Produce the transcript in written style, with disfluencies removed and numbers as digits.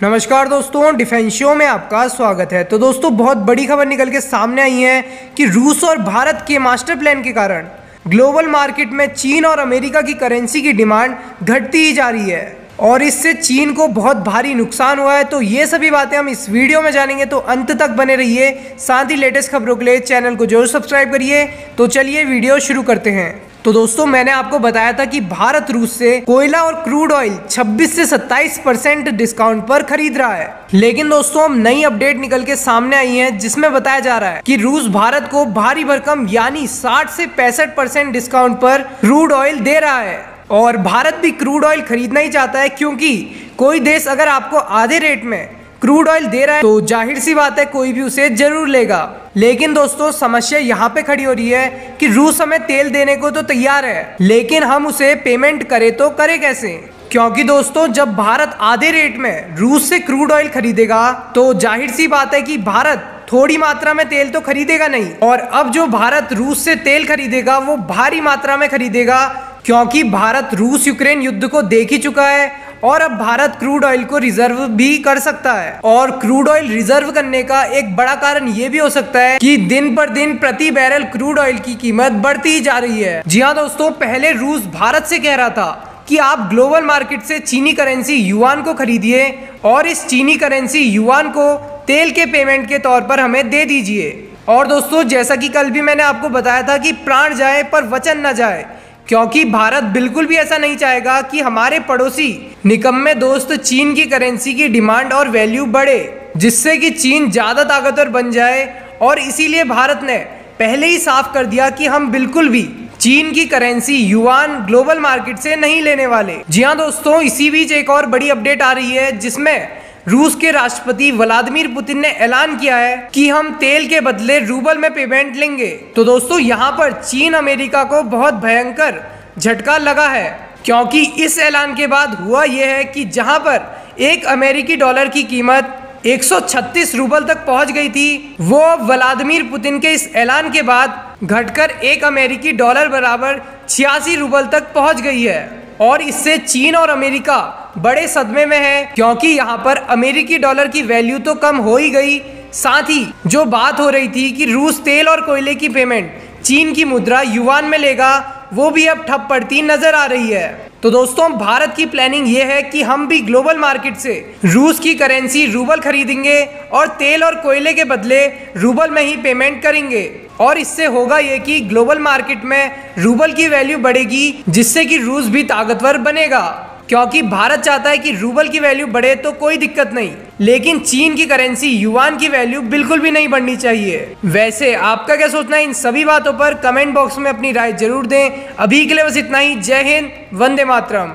नमस्कार दोस्तों, defence show में आपका स्वागत है। तो दोस्तों, बहुत बड़ी खबर निकल के सामने आई है कि रूस और भारत के मास्टर प्लान के कारण ग्लोबल मार्केट में चीन और अमेरिका की करेंसी की डिमांड घटती ही जा रही है और इससे चीन को बहुत भारी नुकसान हुआ है। तो ये सभी बातें हम इस वीडियो में जानेंगे, तो अंत तक बने रहिए। साथ ही लेटेस्ट खबरों के लिए चैनल को जरूर सब्सक्राइब करिए। तो चलिए वीडियो शुरू करते हैं। तो दोस्तों, मैंने आपको बताया था कि भारत रूस से कोयला और क्रूड ऑयल 26 से 27% डिस्काउंट पर खरीद रहा है। लेकिन दोस्तों, अब नई अपडेट निकल के सामने आई है जिसमें बताया जा रहा है कि रूस भारत को भारी भरकम यानी 60 से 65% डिस्काउंट पर क्रूड ऑयल दे रहा है। और भारत भी क्रूड ऑयल खरीदना ही चाहता है, क्योंकि कोई देश अगर आपको आधे रेट में क्रूड ऑयल दे रहा है तो जाहिर सी बात है कोई भी उसे जरूर लेगा। लेकिन दोस्तों, समस्या यहाँ पे खड़ी हो रही है कि रूस हमें तेल देने को तो तैयार है, लेकिन हम उसे पेमेंट करें तो करें कैसे? क्योंकि दोस्तों, जब भारत आधे रेट में रूस से क्रूड ऑयल खरीदेगा तो जाहिर सी बात है कि भारत थोड़ी मात्रा में तेल तो खरीदेगा नहीं। और अब जो भारत रूस से तेल खरीदेगा वो भारी मात्रा में खरीदेगा, क्योंकि भारत रूस यूक्रेन युद्ध को देख ही चुका है और अब भारत क्रूड ऑयल को रिजर्व भी कर सकता है। और क्रूड ऑयल रिजर्व करने का एक बड़ा कारण ये भी हो सकता है कि दिन पर दिन प्रति बैरल क्रूड ऑयल की कीमत बढ़ती ही जा रही है। जी हाँ दोस्तों, पहले रूस भारत से कह रहा था कि आप ग्लोबल मार्केट से चीनी करेंसी युआन को खरीदिए और इस चीनी करेंसी युआन को तेल के पेमेंट के तौर पर हमें दे दीजिए। और दोस्तों, जैसा कि कल भी मैंने आपको बताया था कि प्राण जाए पर वचन न जाए, क्योंकि भारत बिल्कुल भी ऐसा नहीं चाहेगा कि हमारे पड़ोसी निकम्मे दोस्त चीन की करेंसी की डिमांड और वैल्यू बढ़े, जिससे कि चीन ज्यादा ताकतवर बन जाए। और इसीलिए भारत ने पहले ही साफ कर दिया कि हम बिल्कुल भी चीन की करेंसी युआन ग्लोबल मार्केट से नहीं लेने वाले। जी हाँ दोस्तों, इसी बीच एक और बड़ी अपडेट आ रही है जिसमें रूस के राष्ट्रपति व्लादिमीर पुतिन ने ऐलान किया है कि हम तेल के बदले रूबल में पेमेंट लेंगे। तो दोस्तों, यहाँ पर चीन अमेरिका को बहुत भयंकर झटका लगा है, क्योंकि इस ऐलान के बाद हुआ यह है कि जहां पर एक अमेरिकी डॉलर की कीमत 136 रूबल तक पहुंच गई थी, वो व्लादिमीर पुतिन के इस ऐलान के बाद घटकर एक अमेरिकी डॉलर बराबर 86 रूबल तक पहुंच गई है। और इससे चीन और अमेरिका बड़े सदमे में है, क्योंकि यहाँ पर अमेरिकी डॉलर की वैल्यू तो कम हो ही गई, साथ ही जो बात हो रही थी कि रूस तेल और कोयले की पेमेंट चीन की मुद्रा युआन में लेगा, वो भी अब ठप पड़ती नजर आ रही है। तो दोस्तों, भारत की प्लानिंग ये है कि हम भी ग्लोबल मार्केट से रूस की करेंसी रूबल खरीदेंगे और तेल और कोयले के बदले रूबल में ही पेमेंट करेंगे। और इससे होगा ये कि ग्लोबल मार्केट में रूबल की वैल्यू बढ़ेगी, जिससे कि रूस भी ताकतवर बनेगा। क्योंकि भारत चाहता है कि रूबल की वैल्यू बढ़े तो कोई दिक्कत नहीं, लेकिन चीन की करेंसी युआन की वैल्यू बिल्कुल भी नहीं बढ़नी चाहिए। वैसे आपका क्या सोचना है इन सभी बातों पर? कमेंट बॉक्स में अपनी राय जरूर दें। अभी के लिए बस इतना ही। जय हिंद, वंदे मातरम।